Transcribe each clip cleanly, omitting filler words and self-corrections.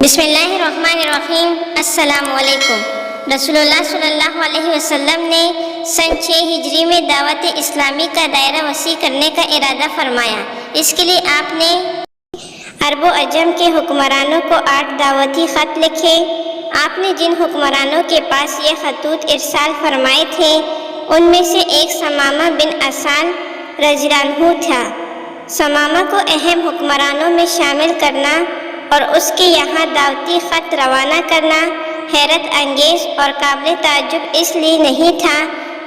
بسم اللہ الرحمن الرحیم۔ السلام علیکم۔ رسول اللہ صلی اللہ علیہ وسلم نے سن 6 ہجری میں دعوت اسلامی کا دائرہ وسیع کرنے کا ارادہ فرمایا۔ اس کے لیے آپ نے عرب و عجم کے حکمرانوں کو 8 دعوتی خط لکھے۔ آپ نے جن حکمرانوں کے پاس یہ خطوط ارسال فرمائے تھے ان میں سے ایک ثمامہ بن اسال رضی اللہ عنہ تھا۔ ثمامہ کو اہم حکمرانوں میں شامل کرنا اور اس کے یہاں دعوتی خط روانہ کرنا حیرت انگیز اور قابل تعجب اس لیے نہیں تھا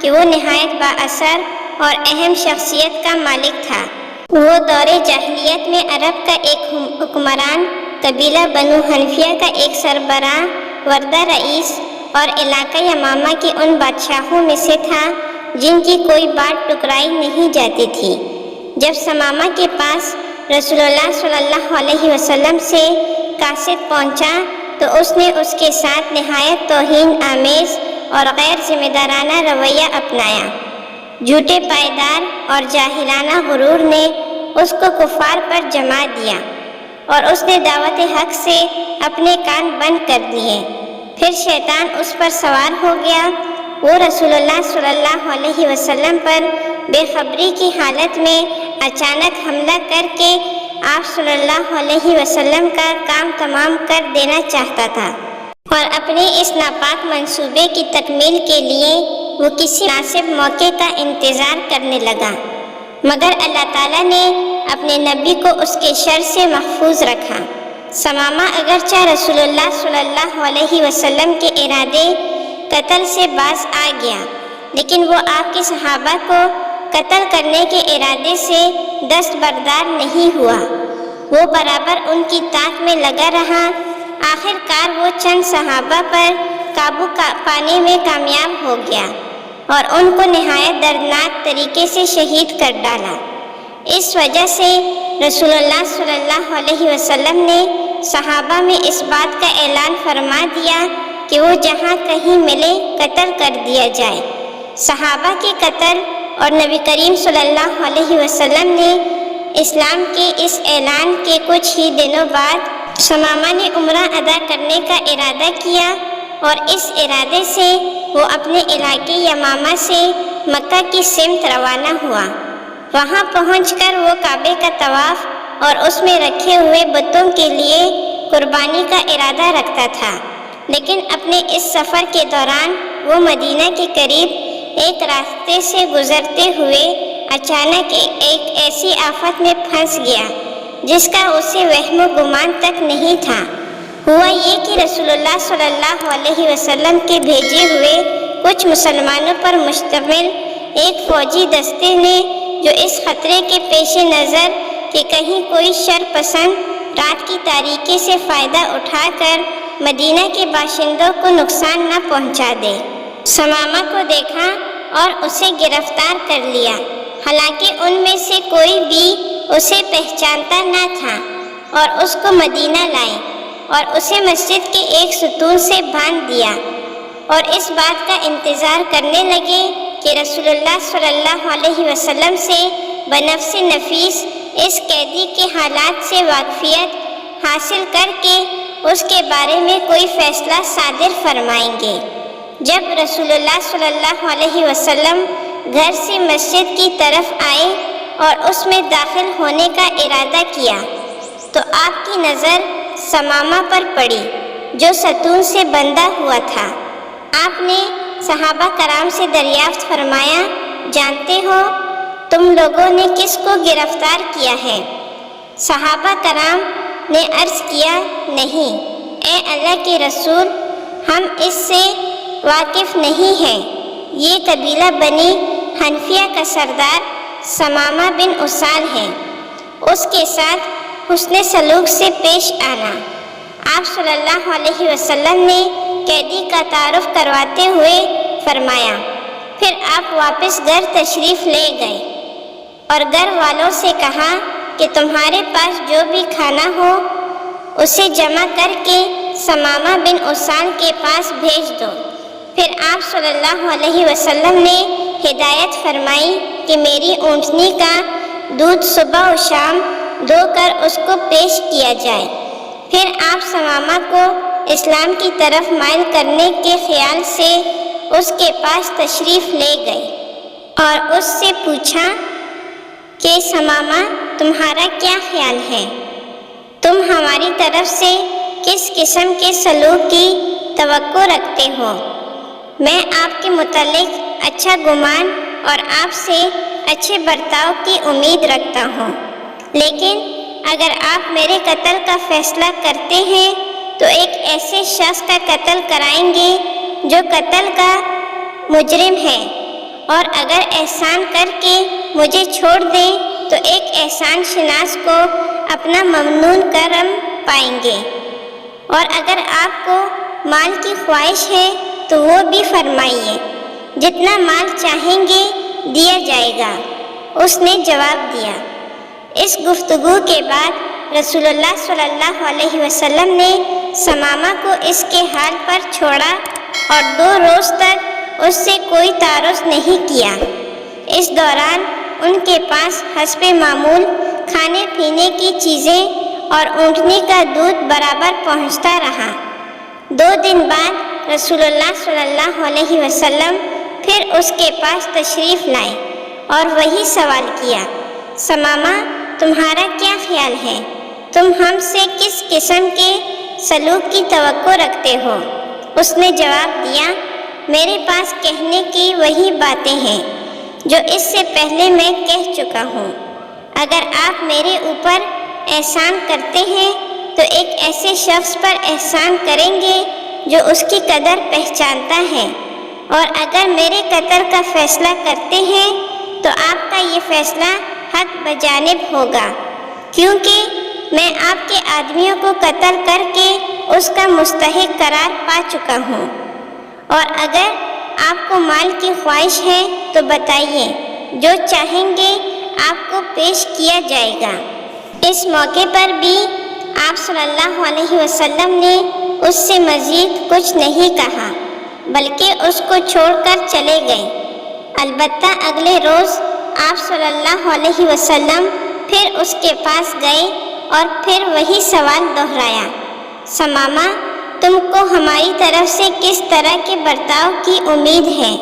کہ وہ نہایت با اثر اور اہم شخصیت کا مالک تھا۔ وہ دور جاہلیت میں عرب کا ایک حکمران، قبیلہ بنو حنفیہ کا ایک سربراہ، وردہ رئیس اور علاقہ یمامہ کے ان بادشاہوں میں سے تھا جن کی کوئی بات ٹکرائی نہیں جاتی تھی۔ جب ثمامہ کے پاس رسول اللہ صلی اللہ علیہ وسلم سے قاصد پہنچا تو اس نے اس کے ساتھ نہایت توہین آمیز اور غیر ذمہ دارانہ رویہ اپنایا۔ جھوٹے پائیدار اور جاہلانہ غرور نے اس کو کفار پر جما دیا اور اس نے دعوت حق سے اپنے کان بند کر دیے۔ پھر شیطان اس پر سوار ہو گیا۔ وہ رسول اللہ صلی اللہ علیہ وسلم پر بے خبری کی حالت میں اچانک حملہ کر کے آپ صلی اللہ علیہ وسلم کا کام تمام کر دینا چاہتا تھا، اور اپنے اس ناپاک منصوبے کی تکمیل کے لیے وہ کسی مناسب موقع کا انتظار کرنے لگا، مگر اللہ تعالیٰ نے اپنے نبی کو اس کے شر سے محفوظ رکھا۔ ثمامہ اگرچہ رسول اللہ صلی اللہ علیہ وسلم کے ارادے قتل سے باز آ گیا، لیکن وہ آپ کے صحابہ کو قتل کرنے کے ارادے سے دستبردار نہیں ہوا۔ وہ برابر ان کی طاق میں لگا رہا۔ آخر کار وہ چند صحابہ پر قابو پانے میں کامیاب ہو گیا اور ان کو نہایت دردناک طریقے سے شہید کر ڈالا۔ اس وجہ سے رسول اللہ صلی اللہ علیہ وسلم نے صحابہ میں اس بات کا اعلان فرما دیا کہ وہ جہاں کہیں ملے قتل کر دیا جائے۔ صحابہ کے قتل اور نبی کریم صلی اللہ علیہ وسلم نے اسلام کے اس اعلان کے کچھ ہی دنوں بعد ثمامہ نے عمرہ ادا کرنے کا ارادہ کیا، اور اس ارادے سے وہ اپنے علاقے یمامہ سے مکہ کی سمت روانہ ہوا۔ وہاں پہنچ کر وہ کعبے کا طواف اور اس میں رکھے ہوئے بتوں کے لیے قربانی کا ارادہ رکھتا تھا، لیکن اپنے اس سفر کے دوران وہ مدینہ کے قریب ایک راستے سے گزرتے ہوئے اچانک ایک ایسی آفت میں پھنس گیا جس کا اسے وہم و گمان تک نہیں تھا۔ ہوا یہ کہ رسول اللہ صلی اللہ علیہ وسلم کے بھیجے ہوئے کچھ مسلمانوں پر مشتمل ایک فوجی دستے نے، جو اس خطرے کے پیش نظر کہ کہیں کوئی شر پسند رات کی تاریکی سے فائدہ اٹھا کر مدینہ کے باشندوں کو نقصان نہ پہنچا دے، ثمامہ کو دیکھا اور اسے گرفتار کر لیا۔ حالانکہ ان میں سے کوئی بھی اسے پہچانتا نہ تھا، اور اس کو مدینہ لائے اور اسے مسجد کے ایک ستون سے باندھ دیا، اور اس بات کا انتظار کرنے لگے کہ رسول اللہ صلی اللہ علیہ وسلم سے بنفس نفیس اس قیدی کے حالات سے واقفیت حاصل کر کے اس کے بارے میں کوئی فیصلہ صادر فرمائیں گے۔ جب رسول اللہ صلی اللہ علیہ وسلم گھر سے مسجد کی طرف آئے اور اس میں داخل ہونے کا ارادہ کیا تو آپ کی نظر ثمامہ پر پڑی جو ستون سے بندھا ہوا تھا۔ آپ نے صحابہ کرام سے دریافت فرمایا، جانتے ہو تم لوگوں نے کس کو گرفتار کیا ہے؟ صحابہ کرام نے عرض کیا، نہیں اے اللہ کے رسول، ہم اس سے واقف نہیں ہیں۔ یہ قبیلہ بنی حنفیہ کا سردار ثمامہ بن اسال ہے، اس کے ساتھ حسن سلوک سے پیش آنا۔ آپ صلی اللہ علیہ وسلم نے قیدی کا تعارف کرواتے ہوئے فرمایا۔ پھر آپ واپس گھر تشریف لے گئے اور گھر والوں سے کہا کہ تمہارے پاس جو بھی کھانا ہو اسے جمع کر کے ثمامہ بن اسال کے پاس بھیج دو۔ پھر آپ صلی اللہ علیہ وسلم نے ہدایت فرمائی کہ میری اونٹنی کا دودھ صبح و شام دھو کر اس کو پیش کیا جائے۔ پھر آپ ثمامہ کو اسلام کی طرف مائل کرنے کے خیال سے اس کے پاس تشریف لے گئے اور اس سے پوچھا کہ ثمامہ تمہارا کیا خیال ہے؟ تم ہماری طرف سے کس قسم کے سلوک کی توقع رکھتے ہو؟ میں آپ کے متعلق اچھا گمان اور آپ سے اچھے برتاؤ کی امید رکھتا ہوں، لیکن اگر آپ میرے قتل کا فیصلہ کرتے ہیں تو ایک ایسے شخص کا قتل کرائیں گے جو قتل کا مجرم ہے، اور اگر احسان کر کے مجھے چھوڑ دیں تو ایک احسان شناس کو اپنا ممنون کرم پائیں گے، اور اگر آپ کو مال کی خواہش ہے تو وہ بھی فرمائیے، جتنا مال چاہیں گے دیا جائے گا۔ اس نے جواب دیا۔ اس گفتگو کے بعد رسول اللہ صلی اللہ علیہ وسلم نے ثمامہ کو اس کے حال پر چھوڑا اور 2 روز تک اس سے کوئی تعارض نہیں کیا۔ اس دوران ان کے پاس حسب معمول کھانے پینے کی چیزیں اور اونٹنی کا دودھ برابر پہنچتا رہا۔ 2 دن بعد رسول اللہ صلی اللہ علیہ وسلم پھر اس کے پاس تشریف لائے اور وہی سوال کیا، ثمامہ تمہارا کیا خیال ہے؟ تم ہم سے کس قسم کے سلوک کی توقع رکھتے ہو؟ اس نے جواب دیا، میرے پاس کہنے کی وہی باتیں ہیں جو اس سے پہلے میں کہہ چکا ہوں۔ اگر آپ میرے اوپر احسان کرتے ہیں تو ایک ایسے شخص پر احسان کریں گے جو اس کی قدر پہچانتا ہے، اور اگر میرے قتل کا فیصلہ کرتے ہیں تو آپ کا یہ فیصلہ حق بجانب ہوگا، کیونکہ میں آپ کے آدمیوں کو قتل کر کے اس کا مستحق قرار پا چکا ہوں، اور اگر آپ کو مال کی خواہش ہے تو بتائیے، جو چاہیں گے آپ کو پیش کیا جائے گا۔ اس موقع پر بھی آپ صلی اللہ علیہ وسلم نے اس سے مزید کچھ نہیں کہا، بلکہ اس کو چھوڑ کر چلے گئے۔ البتہ اگلے روز آپ صلی اللہ علیہ وسلم پھر اس کے پاس گئے اور پھر وہی سوال دہرایا، ثمامہ تم کو ہماری طرف سے کس طرح کے برتاؤ کی امید ہے؟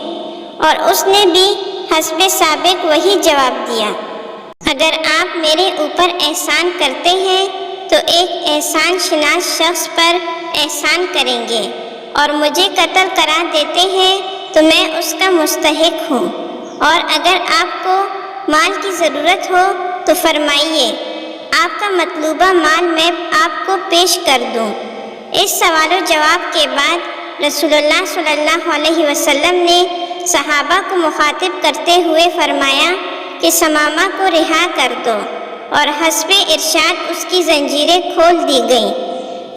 اور اس نے بھی حسب سابق وہی جواب دیا، اگر آپ میرے اوپر احسان کرتے ہیں تو ایک احسان شناس شخص پر احسان کریں گے، اور مجھے قتل کرا دیتے ہیں تو میں اس کا مستحق ہوں، اور اگر آپ کو مال کی ضرورت ہو تو فرمائیے، آپ کا مطلوبہ مال میں آپ کو پیش کر دوں۔ اس سوال و جواب کے بعد رسول اللہ صلی اللہ علیہ وسلم نے صحابہ کو مخاطب کرتے ہوئے فرمایا کہ ثمامہ کو رہا کر دو، اور حسب ارشاد اس کی زنجیریں کھول دی گئیں۔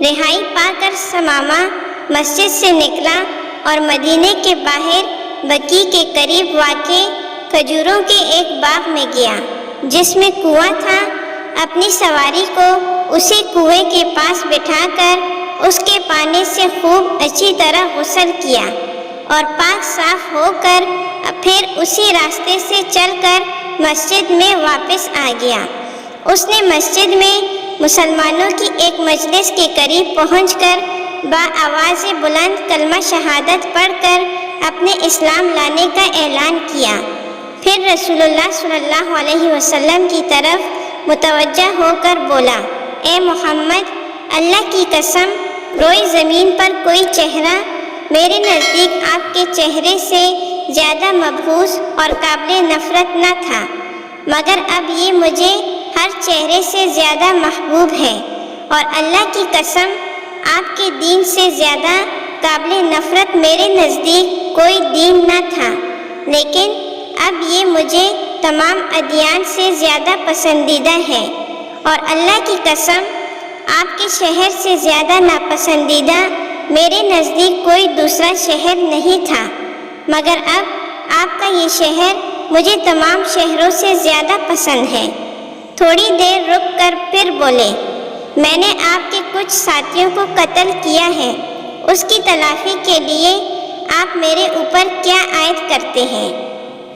رہائی پا کر ثمامہ مسجد سے نکلا اور مدینے کے باہر بقیع کے قریب واقع کھجوروں کے ایک باغ میں گیا جس میں کنواں تھا۔ اپنی سواری کو اسی کنویں کے پاس بٹھا کر اس کے پانی سے خوب اچھی طرح غسل کیا اور پاک صاف ہو کر پھر اسی راستے سے چل کر مسجد میں واپس آ گیا۔ اس نے مسجد میں مسلمانوں کی ایک مجلس کے قریب پہنچ کر بآواز بلند کلمہ شہادت پڑھ کر اپنے اسلام لانے کا اعلان کیا۔ پھر رسول اللہ صلی اللہ علیہ وسلم کی طرف متوجہ ہو کر بولا، اے محمد، اللہ کی قسم، روئے زمین پر کوئی چہرہ میرے نزدیک آپ کے چہرے سے زیادہ مبغوض اور قابل نفرت نہ تھا، مگر اب یہ مجھے ہر چہرے سے زیادہ محبوب ہے، اور اللہ کی قسم آپ کے دین سے زیادہ قابل نفرت میرے نزدیک کوئی دین نہ تھا، لیکن اب یہ مجھے تمام ادیان سے زیادہ پسندیدہ ہے، اور اللہ کی قسم آپ کے شہر سے زیادہ ناپسندیدہ میرے نزدیک کوئی دوسرا شہر نہیں تھا، مگر اب آپ کا یہ شہر مجھے تمام شہروں سے زیادہ پسند ہے۔ تھوڑی دیر رک کر پھر بولے، میں نے آپ کے کچھ ساتھیوں کو قتل کیا ہے، اس کی تلافی کے لیے آپ میرے اوپر کیا عائد کرتے ہیں؟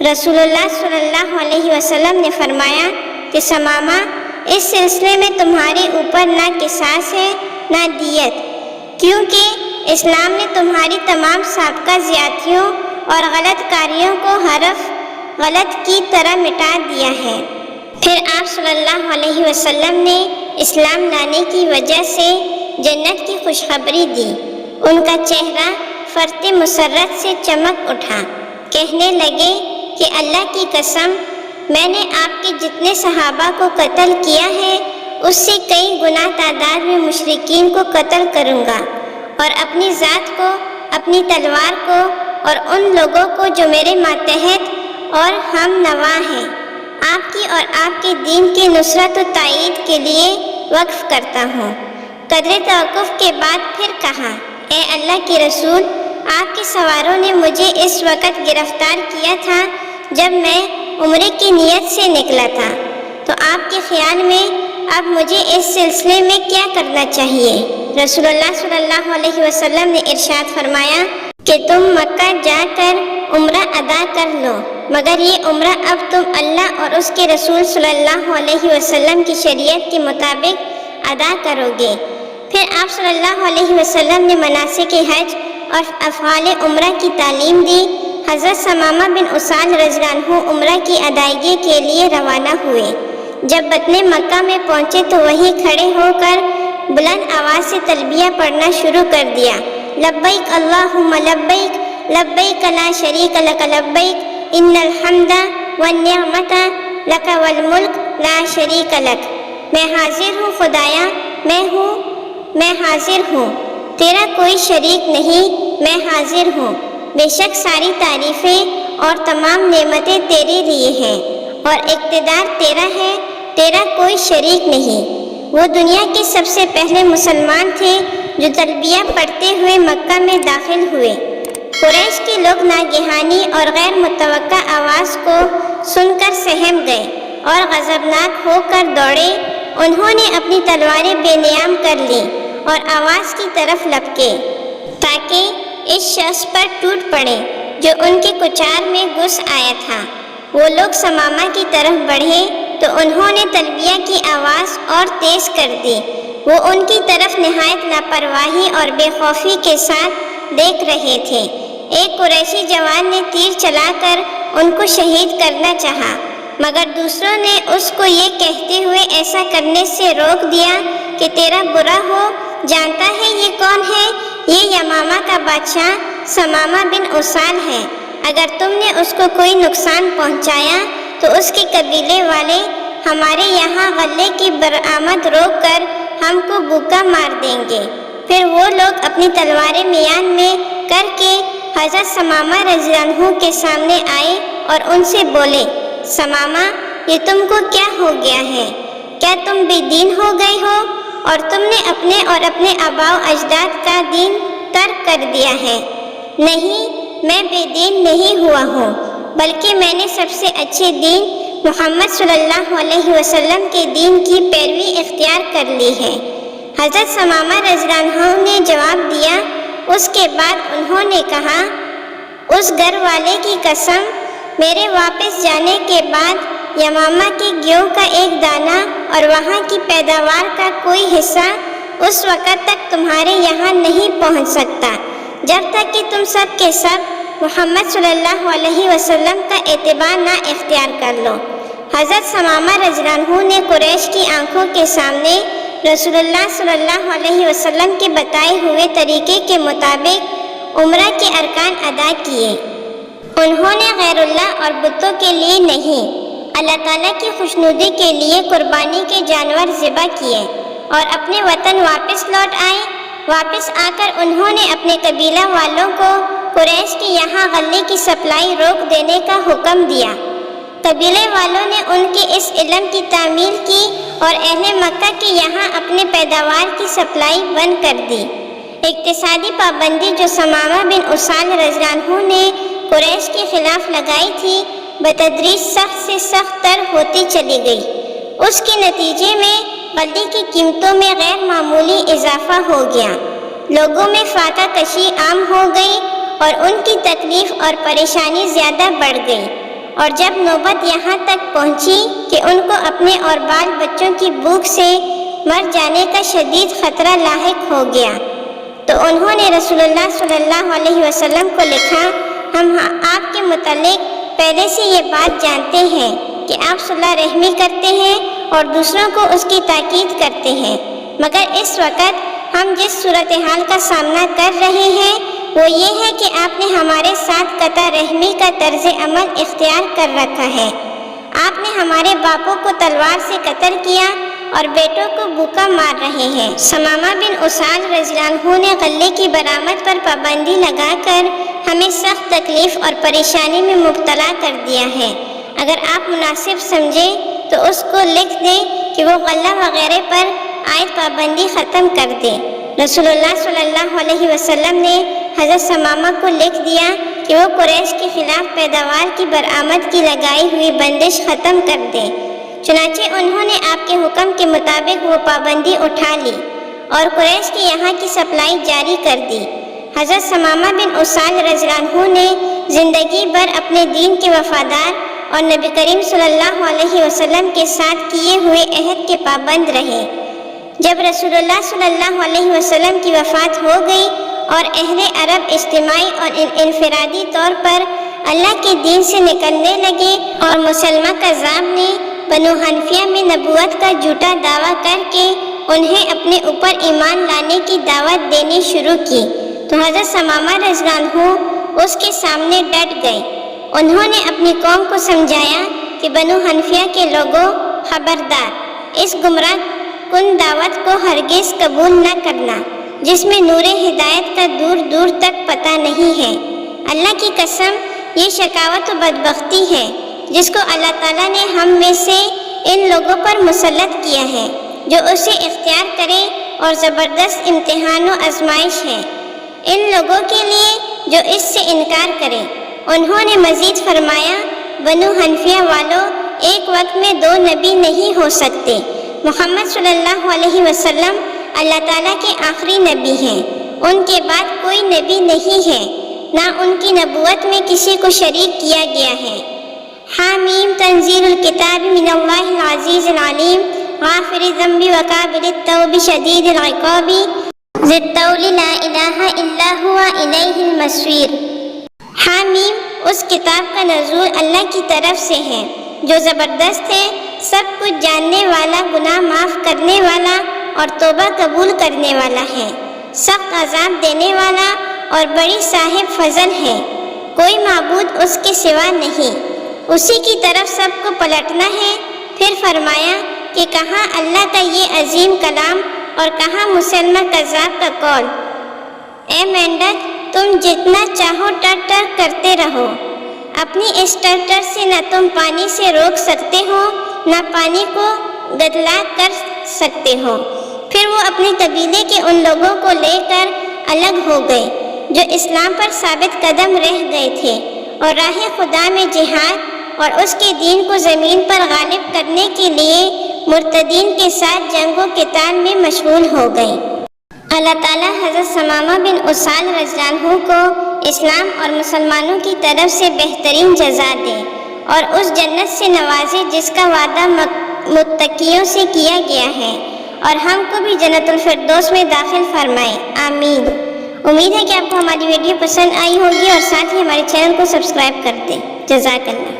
رسول اللہ صلی اللہ علیہ وسلم نے فرمایا کہ ثمامہ، اس سلسلے میں تمہارے اوپر نہ قصاص ہے نہ دیت، کیونکہ اسلام نے تمہاری تمام سابقہ زیادتیوں اور غلط کاریوں کو حرف غلط کی طرح مٹا دیا ہے۔ پھر آپ صلی اللہ علیہ وسلم نے اسلام لانے کی وجہ سے جنت کی خوشخبری دی۔ ان کا چہرہ فرط مسرت سے چمک اٹھا، کہنے لگے کہ اللہ کی قسم، میں نے آپ کے جتنے صحابہ کو قتل کیا ہے اس سے کئی گنا تعداد میں مشرکین کو قتل کروں گا، اور اپنی ذات کو، اپنی تلوار کو اور ان لوگوں کو جو میرے ماتحت اور ہم نوا ہیں، آپ کی اور آپ کے دین کی نصرت و تائید کے لیے وقف کرتا ہوں۔ قدر توقف کے بعد پھر کہا، اے اللہ کے رسول، آپ کے سواروں نے مجھے اس وقت گرفتار کیا تھا جب میں عمرے کی نیت سے نکلا تھا، تو آپ کے خیال میں اب مجھے اس سلسلے میں کیا کرنا چاہیے؟ رسول اللہ صلی اللہ علیہ وسلم نے ارشاد فرمایا کہ تم مکہ جا کر عمرہ ادا کر لو، مگر یہ عمرہ اب تم اللہ اور اس کے رسول صلی اللہ علیہ وسلم کی شریعت کے مطابق ادا کرو گے۔ پھر آپ صلی اللہ علیہ وسلم نے مناسک حج اور افعال عمرہ کی تعلیم دی۔ حضرت ثمامہ بن اسال رضی اللہ عنہ عمرہ کی ادائیگی کے لیے روانہ ہوئے۔ جب بطن مکہ میں پہنچے تو وہیں کھڑے ہو کر بلند آواز سے تلبیہ پڑھنا شروع کر دیا، لبیک اللہم لبیک، لبیک لا شریک لک لبیک، ان الحمد والنعمت لک والملک لا شریک لک۔ میں حاضر ہوں خدایا، میں حاضر ہوں، تیرا کوئی شریک نہیں، میں حاضر ہوں، بے شک ساری تعریفیں اور تمام نعمتیں تیرے لیے ہیں، اور اقتدار تیرا ہے، تیرا کوئی شریک نہیں۔ وہ دنیا کے سب سے پہلے مسلمان تھے جو تلبیہ پڑھتے ہوئے مکہ میں داخل ہوئے۔ قریش کے لوگ ناگہانی اور غیر متوقع آواز کو سن کر سہم گئے اور غضبناک ہو کر دوڑے۔ انہوں نے اپنی تلواریں بے نیام کر لیں اور آواز کی طرف لپکے تاکہ اس شخص پر ٹوٹ پڑے جو ان کے کچار میں گھس آیا تھا۔ وہ لوگ ثمامہ کی طرف بڑھے تو انہوں نے تلبیہ کی آواز اور تیز کر دی۔ وہ ان کی طرف نہایت لاپرواہی اور بے خوفی کے ساتھ دیکھ رہے تھے۔ ایک قریشی جوان نے تیر چلا کر ان کو شہید کرنا چاہا، مگر دوسروں نے اس کو یہ کہتے ہوئے ایسا کرنے سے روک دیا کہ تیرا برا ہو، جانتا ہے یہ کون ہے؟ یہ یمامہ کا بادشاہ ثمامہ بن اسال ہے۔ اگر تم نے اس کو کوئی نقصان پہنچایا تو اس کے قبیلے والے ہمارے یہاں غلے کی برآمد روک کر ہم کو بھوکا مار دیں گے۔ پھر وہ لوگ اپنی تلواریں میان میں کر کے حضرت ثمامہ رضی اللہ عنہ کے سامنے آئے اور ان سے بولے، ثمامہ، یہ تم کو کیا ہو گیا ہے؟ کیا تم بے دین ہو گئے ہو اور تم نے اپنے اور اپنے آباء و اجداد کا دین ترک کر دیا ہے؟ نہیں، میں بے دین نہیں ہوا ہوں، بلکہ میں نے سب سے اچھے دین محمد صلی اللہ علیہ وسلم کے دین کی پیروی اختیار کر لی ہے۔ حضرت ثمامہ رضی اللہ عنہ نے جواب دیا۔ اس کے بعد انہوں نے کہا، اس گھر والے کی قسم، میرے واپس جانے کے بعد یمامہ کے گیہوں کا ایک دانہ اور وہاں کی پیداوار کا کوئی حصہ اس وقت تک تمہارے یہاں نہیں پہنچ سکتا جب تک کہ تم سب کے سب محمد صلی اللہ علیہ وسلم کا اتباع نہ اختیار کر لو۔ حضرت ثمامہ رضی اللہ عنہ نے قریش کی آنکھوں کے سامنے رسول اللہ صلی اللہ علیہ وسلم کے بتائے ہوئے طریقے کے مطابق عمرہ کے ارکان ادا کیے۔ انہوں نے غیر اللہ اور بتوں کے لیے نہیں، اللہ تعالیٰ کی خوشنودی کے لیے قربانی کے جانور ذبح کیے اور اپنے وطن واپس لوٹ آئے۔ واپس آ کر انہوں نے اپنے قبیلہ والوں کو قریش کے یہاں غلے کی سپلائی روک دینے کا حکم دیا۔ قبیلے والوں نے ان کے اس علم کی تعمیل کی اور اہل مکہ کے یہاں اپنے پیداوار کی سپلائی بند کر دی۔ اقتصادی پابندی جو ثمامہ بن اسال رضی اللہ عنہ نے قریش کے خلاف لگائی تھی، بتدریج سخت سے سخت تر ہوتی چلی گئی۔ اس کے نتیجے میں غلے کی قیمتوں میں غیر معمولی اضافہ ہو گیا، لوگوں میں فاقہ کشی عام ہو گئی اور ان کی تکلیف اور پریشانی زیادہ بڑھ گئی۔ اور جب نوبت یہاں تک پہنچی کہ ان کو اپنے اور بال بچوں کی بھوک سے مر جانے کا شدید خطرہ لاحق ہو گیا، تو انہوں نے رسول اللہ صلی اللہ علیہ وسلم کو لکھا، ہم آپ کے متعلق پہلے سے یہ بات جانتے ہیں کہ آپ صلح رحمی کرتے ہیں اور دوسروں کو اس کی تاکید کرتے ہیں، مگر اس وقت ہم جس صورتحال کا سامنا کر رہے ہیں وہ یہ ہے کہ آپ نے ہمارے ساتھ قطع رحمی کا طرز عمل اختیار کر رکھا ہے۔ آپ نے ہمارے باپوں کو تلوار سے قتل کیا اور بیٹوں کو بھوکا مار رہے ہیں۔ ثمامہ بن اسال رضی اللہ عنہ نے غلے کی برآمد پر پابندی لگا کر ہمیں سخت تکلیف اور پریشانی میں مبتلا کر دیا ہے۔ اگر آپ مناسب سمجھیں تو اس کو لکھ دیں کہ وہ غلہ وغیرہ پر عائد پابندی ختم کر دے۔ رسول اللہ صلی اللہ علیہ وسلم نے حضرت ثمامہ کو لکھ دیا کہ وہ قریش کے خلاف پیداوار کی برآمد کی لگائی ہوئی بندش ختم کر دے۔ چنانچہ انہوں نے آپ کے حکم کے مطابق وہ پابندی اٹھا لی اور قریش کے یہاں کی سپلائی جاری کر دی۔ حضرت ثمامہ بن اسال رضی اللہ عنہ نے زندگی بھر اپنے دین کے وفادار اور نبی کریم صلی اللہ علیہ وسلم کے ساتھ کیے ہوئے عہد کے پابند رہے۔ جب رسول اللہ صلی اللہ علیہ وسلم کی وفات ہو گئی اور اہل عرب اجتماعی اور انفرادی طور پر اللہ کے دین سے نکلنے لگے اور مسلمہ کذاب نے بنو حنفیہ میں نبوت کا جھوٹا دعویٰ کر کے انہیں اپنے اوپر ایمان لانے کی دعوت دینی شروع کی، تو حضرت ثمامہ رضی اللہ عنہ اس کے سامنے ڈٹ گئے۔ انہوں نے اپنی قوم کو سمجھایا کہ بنو حنفیہ کے لوگوں، خبردار، اس گمراہ کن دعوت کو ہرگز قبول نہ کرنا جس میں نور ہدایت کا دور دور تک پتہ نہیں ہے۔ اللہ کی قسم، یہ شقاوت و بدبختی ہے جس کو اللہ تعالیٰ نے ہم میں سے ان لوگوں پر مسلط کیا ہے جو اسے اختیار کرے، اور زبردست امتحان و آزمائش ہے ان لوگوں کے لیے جو اس سے انکار کرے۔ انہوں نے مزید فرمایا، بنو حنفیہ والوں، ایک وقت میں دو نبی نہیں ہو سکتے۔ محمد صلی اللہ علیہ وسلم اللہ تعالیٰ کے آخری نبی ہیں، ان کے بعد کوئی نبی نہیں ہے، نہ ان کی نبوت میں کسی کو شریک کیا گیا ہے۔ حامیم تنزیل الکتاب من اللہ العزیز العلیم غافر الذنب وقابل التوب شدید العقاب ذی الطول لا الہ الا هو الیہ المصیر۔ حامیم اس کتاب کا نزول اللہ کی طرف سے ہے جو زبردست ہے، سب کچھ جاننے والا، گناہ معاف کرنے والا اور توبہ قبول کرنے والا ہے، سخت عذاب دینے والا اور بڑی صاحب فضل ہے، کوئی معبود اس کے سوا نہیں، اسی کی طرف سب کو پلٹنا ہے۔ پھر فرمایا کہ کہاں اللہ کا یہ عظیم کلام اور کہاں مسلمہ کذاب کا قول، اے مینڈک تم جتنا چاہو ٹر ٹر کرتے رہو، اپنی اس ٹر ٹر سے نہ تم پانی سے روک سکتے ہو نہ پانی کو گدلا کر سکتے ہو۔ پھر وہ اپنے قبیلے کے ان لوگوں کو لے کر الگ ہو گئے جو اسلام پر ثابت قدم رہ گئے تھے اور راہ خدا میں جہاد اور اس کے دین کو زمین پر غالب کرنے کے لیے مرتدین کے ساتھ جنگ و قتال میں مشغول ہو گئے۔ اللہ تعالیٰ حضرت ثمامہ بن اسال رضی اللہ عنہ کو اسلام اور مسلمانوں کی طرف سے بہترین جزا دے اور اس جنت سے نوازے جس کا وعدہ متقیوں سے کیا گیا ہے، اور ہم کو بھی جنت الفردوس میں داخل فرمائے، آمین۔ امید ہے کہ آپ کو ہماری ویڈیو پسند آئی ہوگی اور ساتھ ہی ہمارے چینل کو سبسکرائب کر دیں۔ جزاک اللہ۔